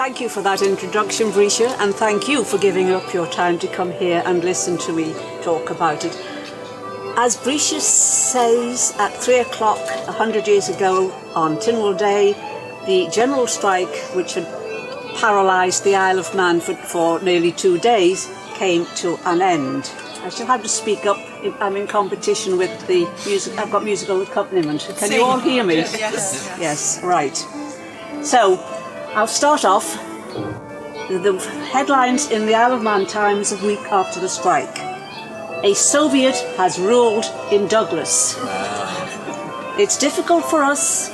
thank you for that introduction, Patricia, and thank you for giving up your time to come here and listen to me talk about it. As Patricia says, at 3 o'clock 100 years ago on Tynwald Day, the general strike, which had paralysed the Isle of Man for nearly 2 days, came to an end. I shall have to speak up. I'm in competition with the music. I've got musical accompaniment. Can you all hear me? Yes. Yes, right. So, I'll start off with the headlines in the Isle of Man Times a week after the strike. A Soviet has ruled in Douglas. It's difficult for us,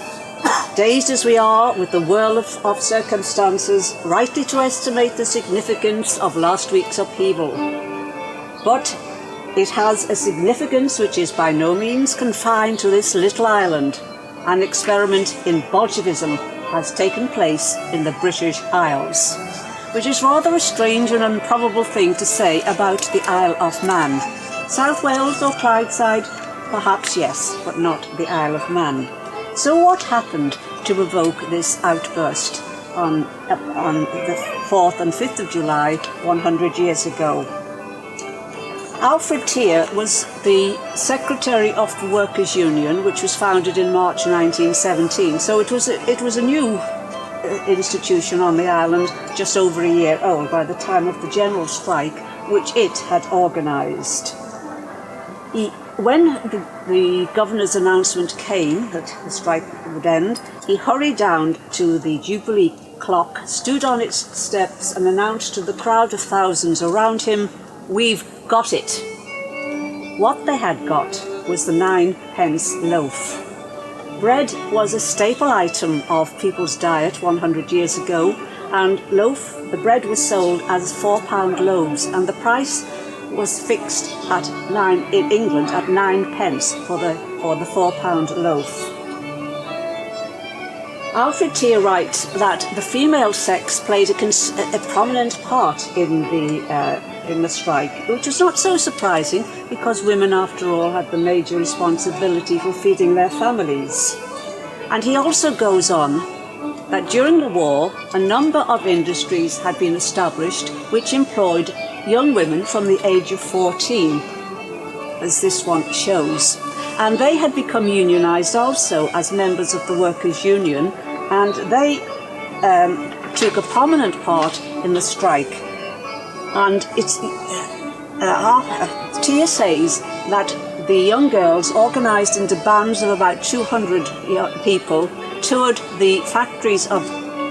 dazed as we are with the whirl of circumstances, rightly to estimate the significance of last week's upheaval. But it has a significance which is by no means confined to this little island. An experiment in Bolshevism has taken place in the British Isles, which is rather a strange and improbable thing to say about the Isle of Man. South Wales or Clydeside, perhaps yes, but not the Isle of Man. So what happened to provoke this outburst on the 4th and 5th of July 100 years ago? Alfred Thier was the secretary of the Workers' Union, which was founded in March 1917. So it was a new institution on the island, just over a year old by the time of the general strike, which it had organised. When the governor's announcement came that the strike would end, he hurried down to the Jubilee clock, stood on its steps and announced to the crowd of thousands around him, "We've got it." What they had got was the 9-pence loaf. Bread was a staple item of people's diet 100 years ago, and the bread was sold as £4 loaves, and the price was fixed in England at 9 pence for the £4 loaf. Alfred Thier writes that the female sex played a prominent part in the strike, which was not so surprising because women, after all, had the major responsibility for feeding their families. And he also goes on that during the war, a number of industries had been established which employed young women from the age of 14, as this one shows. And they had become unionised also as members of the Workers' Union, and they took a prominent part in the strike. And Thier says that the young girls, organised into bands of about 200 people, toured the factories of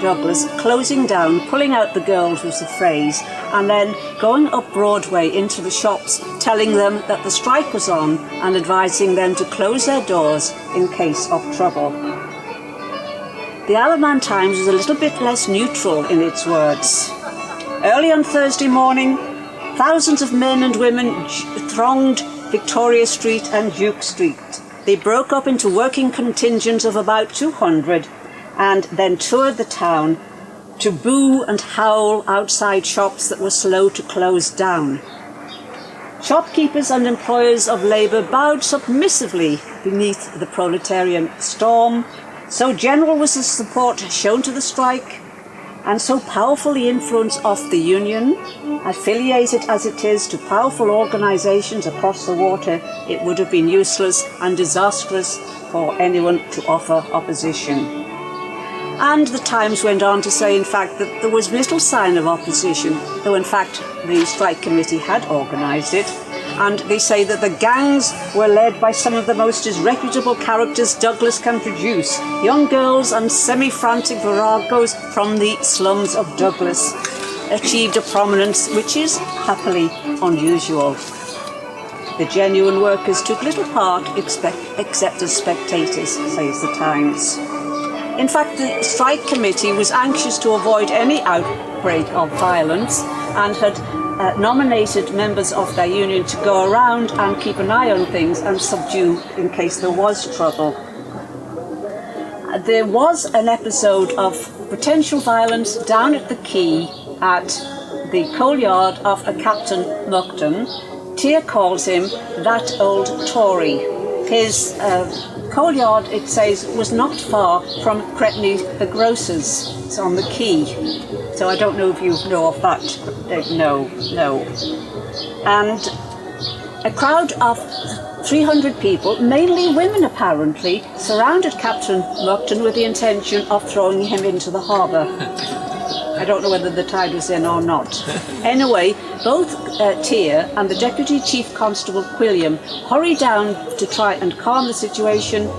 Douglas, closing down, pulling out the girls was the phrase, and then going up Broadway into the shops, telling them that the strike was on and advising them to close their doors in case of trouble. The Isle of Man Times was a little bit less neutral in its words. Early on Thursday morning, thousands of men and women thronged Victoria Street and Duke Street. They broke up into working contingents of about 200 and then toured the town to boo and howl outside shops that were slow to close down. Shopkeepers and employers of labour bowed submissively beneath the proletarian storm. So general was the support shown to the strike, and so powerful the influence of the union, affiliated as it is to powerful organisations across the water, it would have been useless and disastrous for anyone to offer opposition. And the Times went on to say, in fact, that there was little sign of opposition, though in fact the strike committee had organised it. And they say that the gangs were led by some of the most disreputable characters Douglas can produce. Young girls and semi-frantic viragos from the slums of Douglas achieved a prominence which is happily unusual. The genuine workers took little part except as spectators, says the Times. In fact, the strike committee was anxious to avoid any outbreak of violence and had nominated members of their union to go around and keep an eye on things and subdue in case there was trouble. There was an episode of potential violence down at the quay at the coal yard of a Captain Muckton. Thier calls him that old Tory. His coal yard, it says, was not far from Cretney the grocer's. It's on the quay. So I don't know if you know of that. No. And a crowd of 300 people, mainly women apparently, surrounded Captain Mukton with the intention of throwing him into the harbour. I don't know whether the tide was in or not. Anyway, both Tier and the Deputy Chief Constable Quilliam hurried down to try and calm the situation.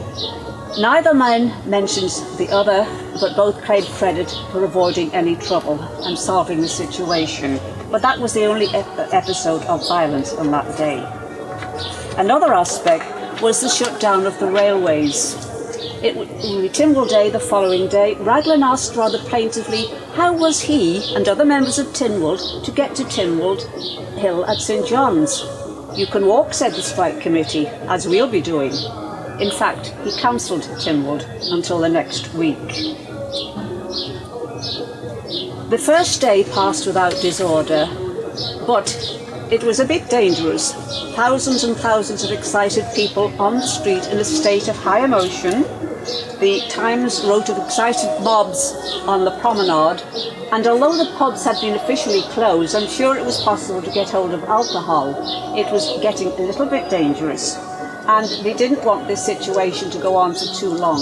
Neither man mentions the other, but both claim credit for avoiding any trouble and solving the situation. But that was the only episode of violence on that day. Another aspect was the shutdown of the railways. It would be Tynwald Day the following day. Raglan asked rather plaintively how was he and other members of Tynwald to get to Tynwald Hill at St John's. You can walk, said the strike committee, as we'll be doing. In fact, he cancelled Tynwald until the next week. The first day passed without disorder, but it was a bit dangerous. Thousands and thousands of excited people on the street in a state of high emotion. The Times wrote of excited mobs on the promenade, and although the pubs had been officially closed, I'm sure it was possible to get hold of alcohol. It was getting a little bit dangerous, and they didn't want this situation to go on for too long.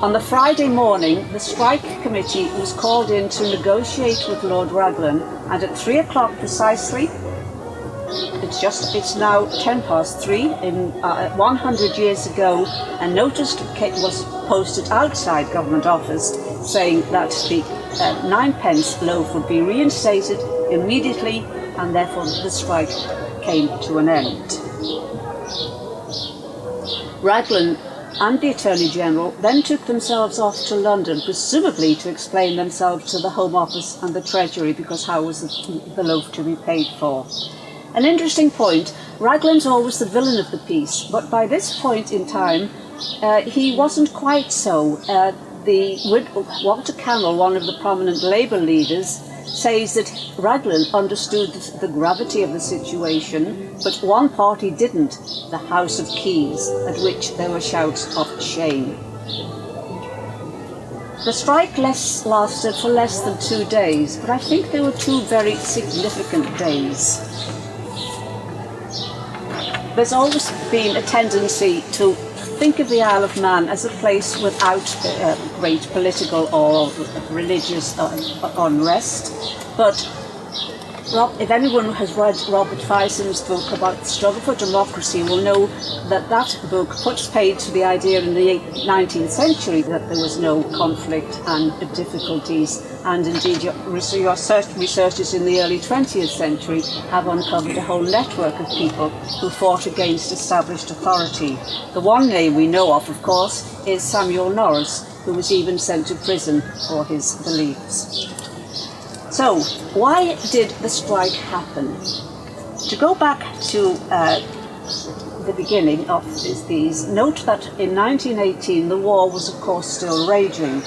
On the Friday morning, the strike committee was called in to negotiate with Lord Raglan, and at 3 o'clock precisely, it's now 3:10. 100 years ago, a notice was posted outside Government Office saying that the 9p loaf would be reinstated immediately, and therefore the strike came to an end. Raglan and the Attorney General then took themselves off to London, presumably to explain themselves to the Home Office and the Treasury, because how was the loaf to be paid for? An interesting point, Raglan's always the villain of the piece, but by this point in time, he wasn't quite so. Walter Camel, one of the prominent Labour leaders, says that Raglan understood the gravity of the situation, but one party didn't, the House of Keys, at which there were shouts of shame. The strike lasted for less than 2 days, but I think there were 2 very significant days. There's always been a tendency to think of the Isle of Man as a place without great political or religious unrest, but if anyone has read Robert Fison's book about the struggle for democracy will know that that book puts paid to the idea in the 19th century that there was no conflict and difficulties, and indeed your researchers in the early 20th century have uncovered a whole network of people who fought against established authority. The one name we know of course, is Samuel Norris, who was even sent to prison for his beliefs. So, why did the strike happen? To go back to the beginning of these, note that in 1918 the war was of course still raging,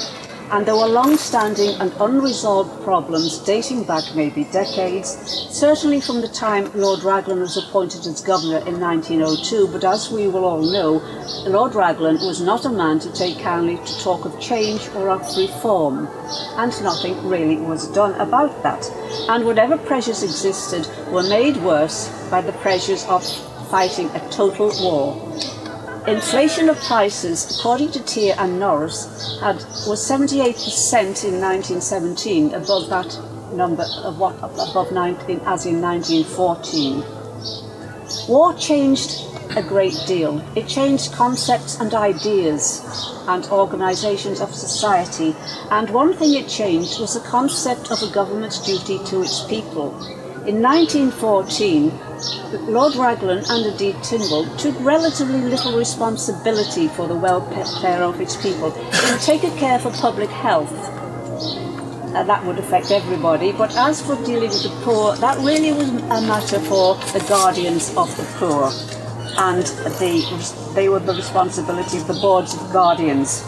and there were long-standing and unresolved problems dating back maybe decades, certainly from the time Lord Raglan was appointed as governor in 1902, but as we will all know, Lord Raglan was not a man to take kindly to talk of change or of reform, and nothing really was done about that. And whatever pressures existed were made worse by the pressures of fighting a total war. Inflation of prices, according to Tier and Norris, was 78% in 1917, above that number as in 1914. War changed a great deal. It changed concepts and ideas and organisations of society, and one thing it changed was the concept of a government's duty to its people. In 1914, Lord Raglan and indeed Tynwald took relatively little responsibility for the welfare of its people. They would take care for public health. That would affect everybody, but as for dealing with the poor, that really was a matter for the guardians of the poor, and they were the responsibility of the boards of guardians.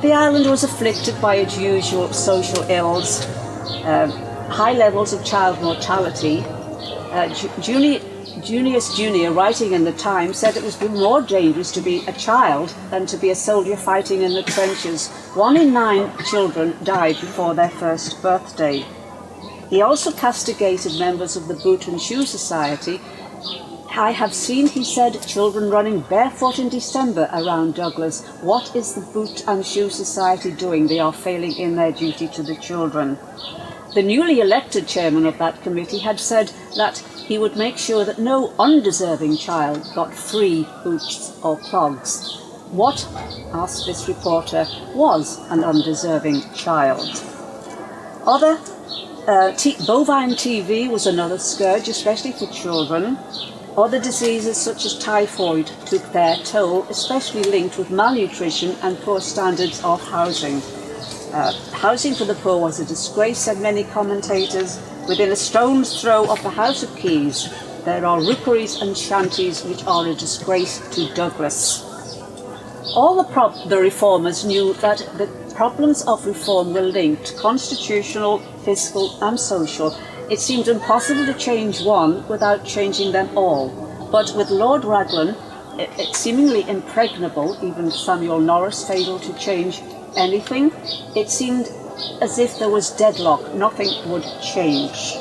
The island was afflicted by its usual social ills, high levels of child mortality, Junius Junior, writing in the Times, said it was more dangerous to be a child than to be a soldier fighting in the trenches. 1 in 9 children died before their first birthday. He also castigated members of the Boot and Shoe Society. I have seen, he said, children running barefoot in December around Douglas. What is the Boot and Shoe Society doing? They are failing in their duty to the children. The newly elected chairman of that committee had said that he would make sure that no undeserving child got free boots or clogs. What, asked this reporter, was an undeserving child? Bovine TB was another scourge, especially for children. Other diseases such as typhoid took their toll, especially linked with malnutrition and poor standards of housing. Housing for the poor was a disgrace, said many commentators. Within a stone's throw of the House of Keys, there are rookeries and shanties which are a disgrace to Douglas. All the reformers knew that the problems of reform were linked, constitutional, fiscal and social. It seemed impossible to change one without changing them all. But with Lord Raglan, it seemingly impregnable, even Samuel Norris failed to change anything. It seemed as if there was deadlock, nothing would change.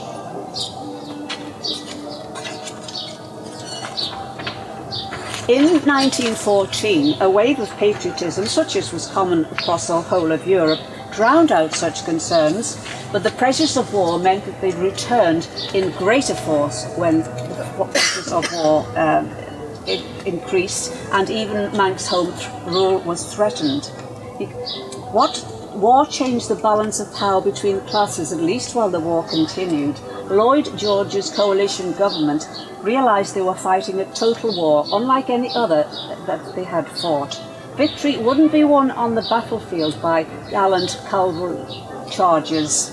In 1914, a wave of patriotism, such as was common across the whole of Europe, drowned out such concerns, but the pressures of war meant that they returned in greater force when the pressures of war increased, and even Manx home rule was threatened. War changed the balance of power between classes, at least while the war continued. Lloyd George's coalition government realised they were fighting a total war, unlike any other that they had fought. Victory wouldn't be won on the battlefield by gallant cavalry charges.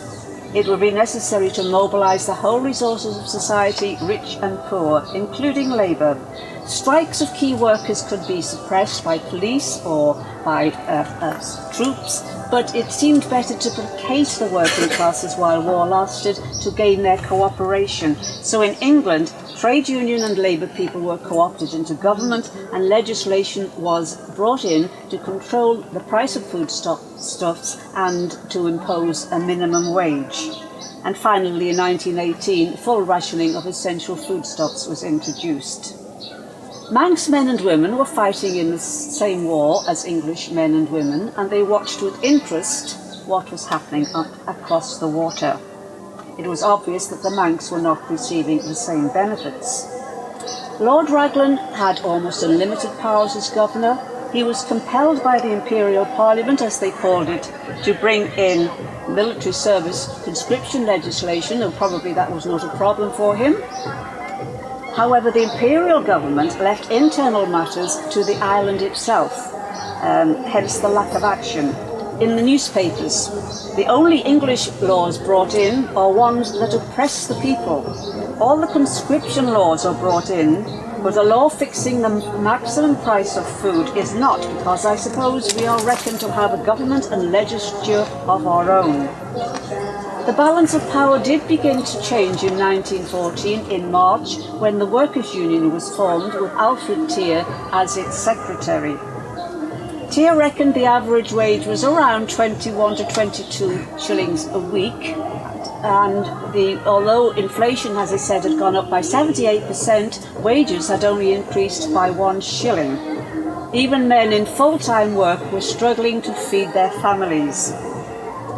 It would be necessary to mobilise the whole resources of society, rich and poor, including labour. Strikes of key workers could be suppressed by police or by troops, but it seemed better to placate the working classes while war lasted to gain their cooperation. So in England, trade union and labour people were co-opted into government, and legislation was brought in to control the price of foodstuffs and to impose a minimum wage. And finally, in 1918, full rationing of essential foodstuffs was introduced. Manx men and women were fighting in the same war as English men and women, and they watched with interest what was happening across the water. It was obvious that the Manx were not receiving the same benefits. Lord Raglan had almost unlimited powers as governor. He was compelled by the Imperial Parliament, as they called it, to bring in military service conscription legislation, and probably that was not a problem for him. However, the Imperial government left internal matters to the island itself, hence the lack of action. In the newspapers, the only English laws brought in are ones that oppress the people. All the conscription laws are brought in, but a law fixing the maximum price of food is not, because I suppose we are reckoned to have a government and legislature of our own. The balance of power did begin to change in 1914 in March, when the Workers' Union was formed with Alfred Tyr as its secretary. Tyr reckoned the average wage was around 21 to 22 shillings a week, and although inflation, as I said, had gone up by 78%, wages had only increased by 1 shilling. Even men in full-time work were struggling to feed their families.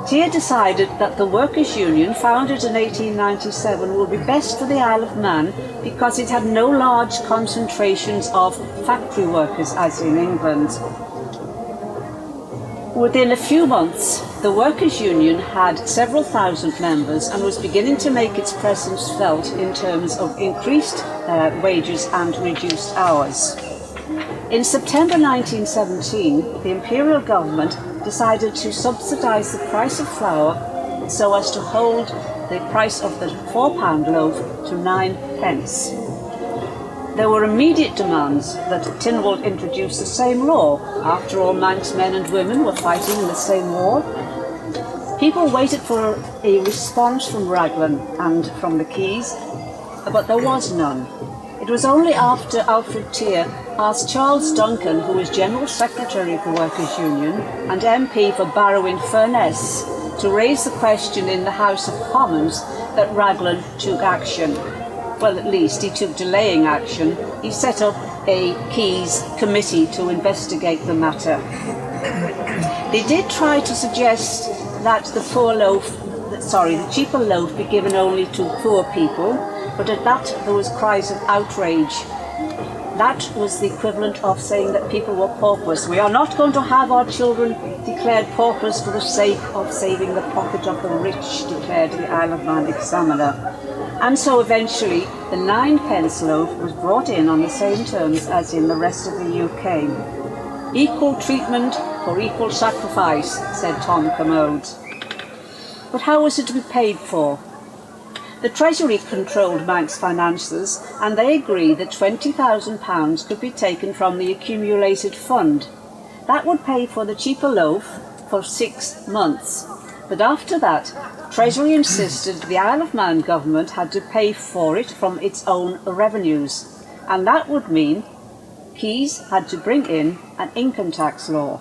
Tyr decided that the Workers' Union, founded in 1897, would be best for the Isle of Man because it had no large concentrations of factory workers as in England. Within a few months, the Workers' Union had several thousand members and was beginning to make its presence felt in terms of increased wages and reduced hours. In September 1917, the Imperial government decided to subsidise the price of flour so as to hold the price of the £4 loaf to 9p. There were immediate demands that Tynwald introduce the same law. After all, Manx men and women were fighting in the same war. People waited for a response from Raglan and from the Keys, but there was none. It was only after Alfred Tyr asked Charles Duncan, who was General Secretary of the Workers' Union and MP for Barrow-in-Furness, to raise the question in the House of Commons that Raglan took action. Well, at least he took delaying action. He set up a Keys committee to investigate the matter. They did try to suggest that the cheaper loaf be given only to poor people, but at that there was cries of outrage. That was the equivalent of saying that people were paupers. We are not going to have our children declared paupers for the sake of saving the pocket of the rich, declared the Isle of Man Examiner. And so eventually the 9p loaf was brought in on the same terms as in the rest of the UK. Equal treatment for equal sacrifice, said Tom Commode. But how was it to be paid for? The Treasury controlled Manx finances, and they agreed that £20,000 could be taken from the accumulated fund. That would pay for the cheaper loaf for 6 months. But after that, Treasury insisted the Isle of Man government had to pay for it from its own revenues, and that would mean Keys had to bring in an income tax law.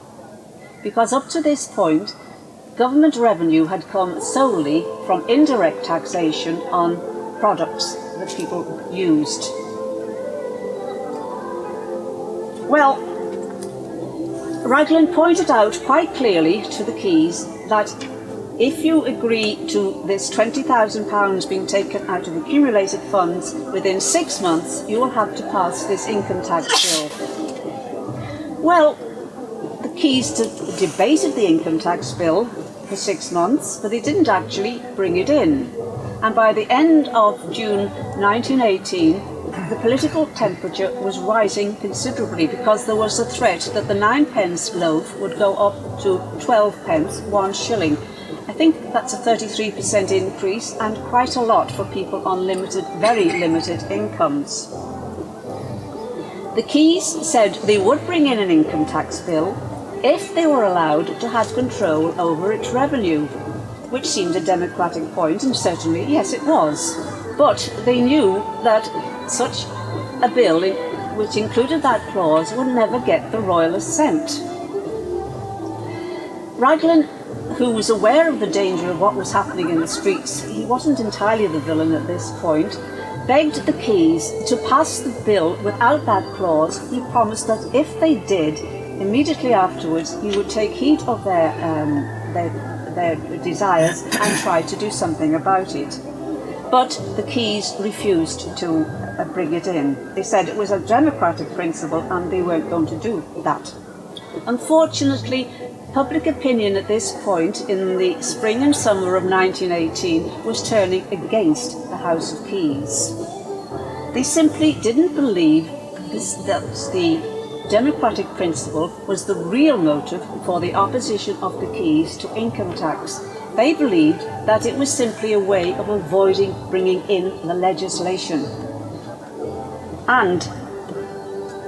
Because up to this point, government revenue had come solely from indirect taxation on products that people used. Well, Raglan pointed out quite clearly to the Keys that if you agree to this £20,000 being taken out of accumulated funds within 6 months, you will have to pass this income tax bill. Well, the Keys debated the income tax bill for 6 months, but they didn't actually bring it in. And by the end of June 1918, the political temperature was rising considerably because there was a threat that the 9p loaf would go up to 12p, 1 shilling. I think that's a 33% increase, and quite a lot for people on very limited incomes. The Keys said they would bring in an income tax bill if they were allowed to have control over its revenue, which seemed a democratic point, and certainly, yes, it was. But they knew that such a bill, which included that clause, would never get the royal assent. Raglan, who was aware of the danger of what was happening in the streets, he wasn't entirely the villain at this point, begged the Keys to pass the bill without that clause. He promised that if they did, immediately afterwards he would take heed of their desires and try to do something about it. But the Keys refused to bring it in. They said it was a democratic principle and they weren't going to do that. Unfortunately, public opinion at this point in the spring and summer of 1918 was turning against the House of Keys. They simply didn't believe that the democratic principle was the real motive for the opposition of the Keys to income tax. They believed that it was simply a way of avoiding bringing in the legislation. And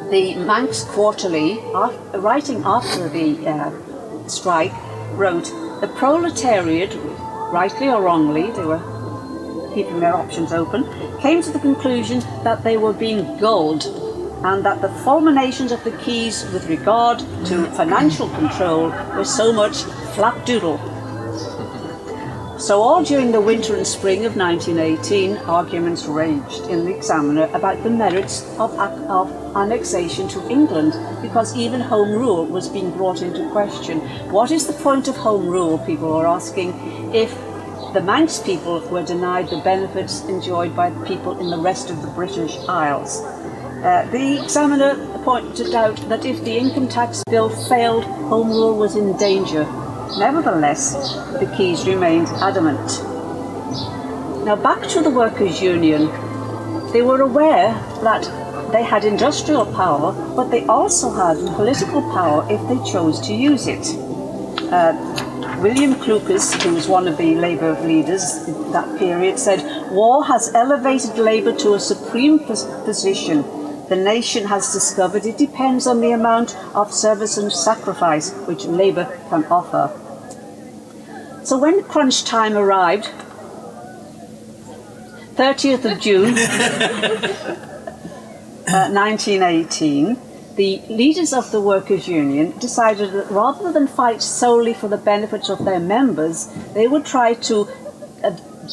the Manx Quarterly, writing after the strike, wrote, "The proletariat, rightly or wrongly, they were keeping their options open, came to the conclusion that they were being gulled, and that the fulminations of the Keys with regard to financial control were so much flapdoodle." So all during the winter and spring of 1918, arguments raged in the Examiner about the merits of annexation to England, because even Home Rule was being brought into question. What is the point of Home Rule, people were asking, if the Manx people were denied the benefits enjoyed by the people in the rest of the British Isles? The Examiner pointed out that if the income tax bill failed, Home Rule was in danger. Nevertheless, the Keys remained adamant. Now back to the Workers' Union. They were aware that they had industrial power, but they also had political power if they chose to use it. William Clucas, who was one of the Labour leaders in that period, said, "War has elevated Labour to a supreme position. The nation has discovered it depends on the amount of service and sacrifice which Labour can offer." So when crunch time arrived, 30th of June 1918, the leaders of the Workers' Union decided that rather than fight solely for the benefits of their members, they would try to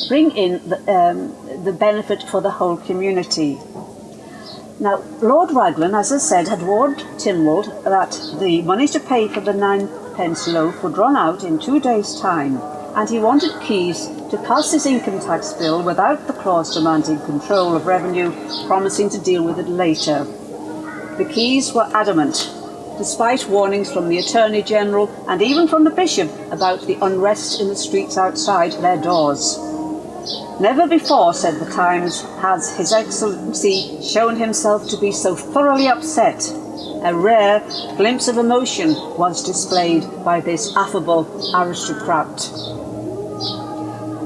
bring in the benefit for the whole community. Now, Lord Raglan, as I said, had warned Tynwald that the money to pay for the 9p loaf would run out in 2 days' time, and he wanted Keyes to pass his income tax bill without the clause demanding control of revenue, promising to deal with it later. The Keyes were adamant, despite warnings from the Attorney General and even from the Bishop about the unrest in the streets outside their doors. Never before, said the Times, has His Excellency shown himself to be so thoroughly upset. A rare glimpse of emotion was displayed by this affable aristocrat.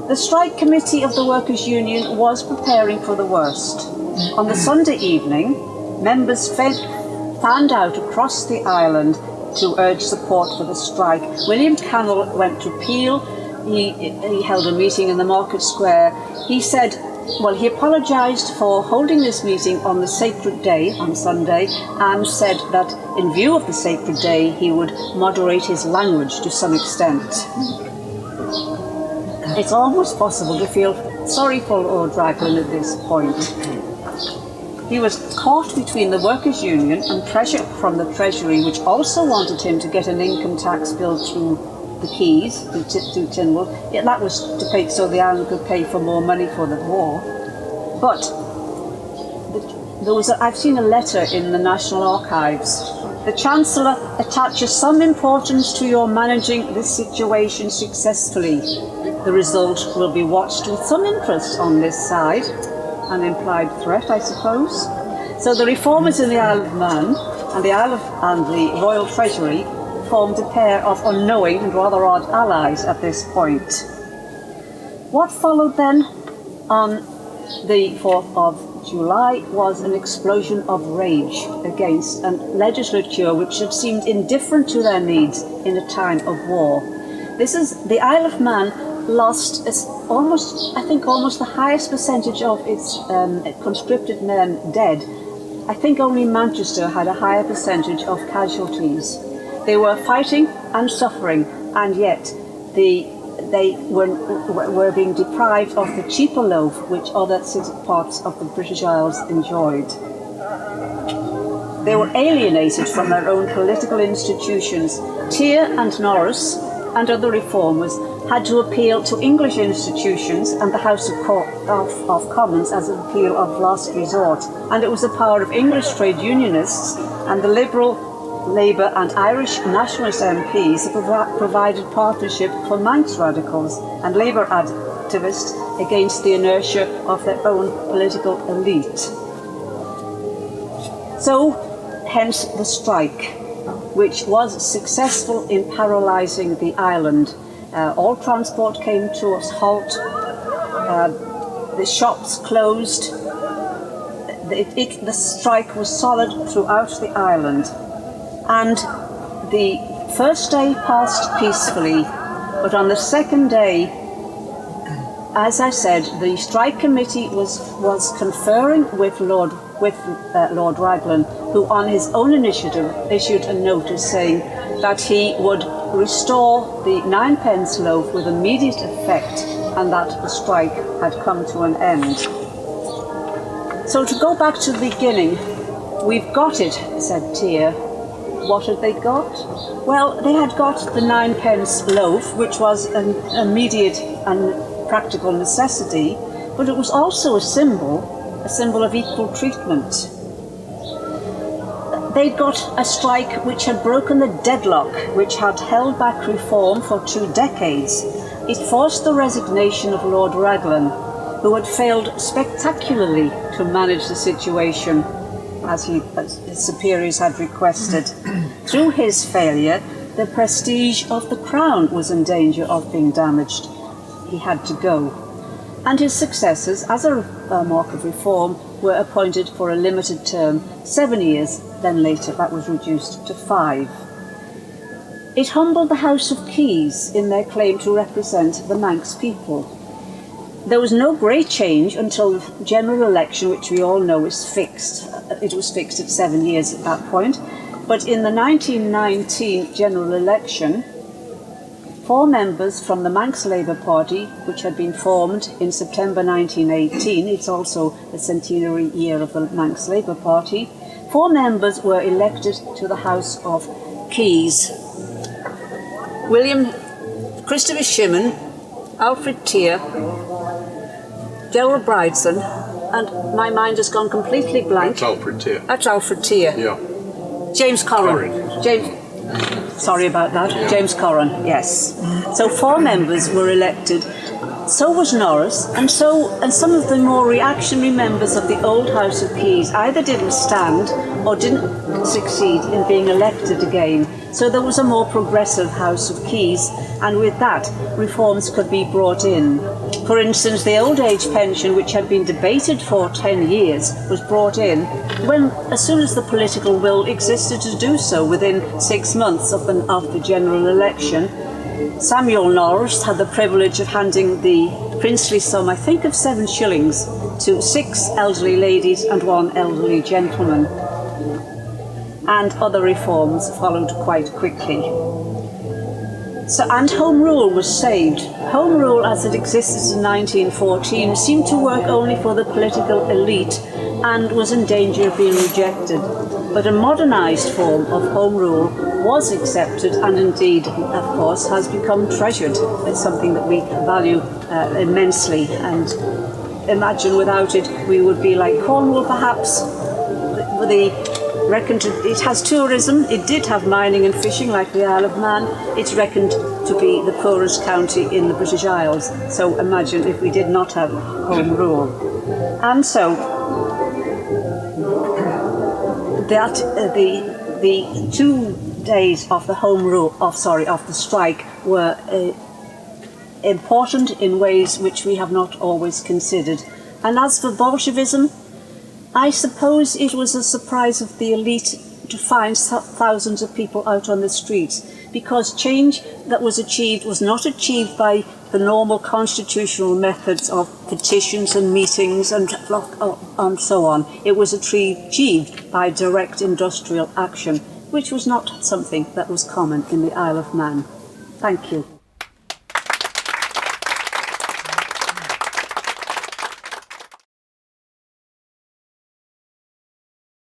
The strike committee of the Workers' Union was preparing for the worst. On the Sunday evening, members fanned out across the island to urge support for the strike. William Cannell went to Peel. He held a meeting in the Market Square. He said, well, he apologised for holding this meeting on the sacred day, on Sunday, and said that in view of the sacred day, he would moderate his language to some extent. It's almost possible to feel sorry for Lord Raglan at this point. He was caught between the Workers' Union and pressure from the Treasury, which also wanted him to get an income tax bill through the Keyes to Tynwald. Yeah, that was to pay so the island could pay for more money for the war. But I've seen a letter in the National Archives. The Chancellor attaches some importance to your managing this situation successfully. The result will be watched with some interest on this side. An implied threat, I suppose. So the reformers in the Isle of Man and the Royal Treasury formed a pair of unknowing and rather odd allies at this point. What followed then on the 4th of July was an explosion of rage against a legislature which had seemed indifferent to their needs in a time of war. The Isle of Man lost almost the highest percentage of its conscripted men dead. I think only Manchester had a higher percentage of casualties. They were fighting and suffering, and yet they were being deprived of the cheaper loaf which other parts of the British Isles enjoyed. They were alienated from their own political institutions. Tyr and Norris and other reformers had to appeal to English institutions and the House of Commons as an appeal of last resort. And it was the power of English trade unionists and the Liberal, Labour and Irish nationalist MPs that provided partnership for Manx radicals and Labour activists against the inertia of their own political elite. So, hence the strike, which was successful in paralysing the island. All transport came to a halt, the shops closed, the strike was solid throughout the island. And the first day passed peacefully, but on the second day, as I said, the strike committee was conferring with Lord Raglan, who on his own initiative issued a notice saying that he would restore the 9p loaf with immediate effect and that the strike had come to an end. So to go back to the beginning, we've got it, said Tyr. What had they got? Well, they had got the 9p loaf, which was an immediate and practical necessity, but it was also a symbol of equal treatment. They'd got a strike which had broken the deadlock, which had held back reform for 2 decades. It forced the resignation of Lord Raglan, who had failed spectacularly to manage the situation as his superiors had requested. Through his failure, the prestige of the Crown was in danger of being damaged. He had to go. And his successors, as a mark of reform, were appointed for a limited term, 7 years, then later that was reduced to 5. It humbled the House of Keyes in their claim to represent the Manx people. There was no great change until the general election, which we all know is fixed. It was fixed at 7 years at that point. But in the 1919 general election, 4 members from the Manx Labour Party, which had been formed in September 1918, it's also the centenary year of the Manx Labour Party, 4 members were elected to the House of Keys. Christopher Shimon, Alfred Tier, Gerald Bridson, and my mind has gone completely blank. That's Alfred Tier. That's Alfred Tier. Yeah. James Corran. Sorry about that. Yeah. James Corran, yes. So 4 members were elected. So was Norris, and some of the more reactionary members of the old House of Keys either didn't stand or didn't succeed in being elected again. So there was a more progressive House of Keys, and with that, reforms could be brought in. For instance, the old age pension, which had been debated for 10 years, was brought in as soon as the political will existed to do so within 6 months of the general election. Samuel Norris had the privilege of handing the princely sum, I think of 7 shillings, to 6 elderly ladies and 1 elderly gentleman. And other reforms followed quite quickly. And Home Rule was saved. Home Rule as it existed in 1914 seemed to work only for the political elite and was in danger of being rejected. But a modernised form of Home Rule was accepted and indeed, of course, has become treasured. It's something that we value immensely, and imagine without it we would be like Cornwall perhaps. It has tourism, it did have mining and fishing like the Isle of Man. It's reckoned to be the poorest county in the British Isles. So imagine if we did not have Home Rule. And so that the 2 days of the of the strike were important in ways which we have not always considered. And as for Bolshevism, I suppose it was a surprise of the elite to find thousands of people out on the streets, because change that was achieved was not achieved by the normal constitutional methods of petitions and meetings and so on. It was achieved by direct industrial action, which was not something that was common in the Isle of Man. Thank you.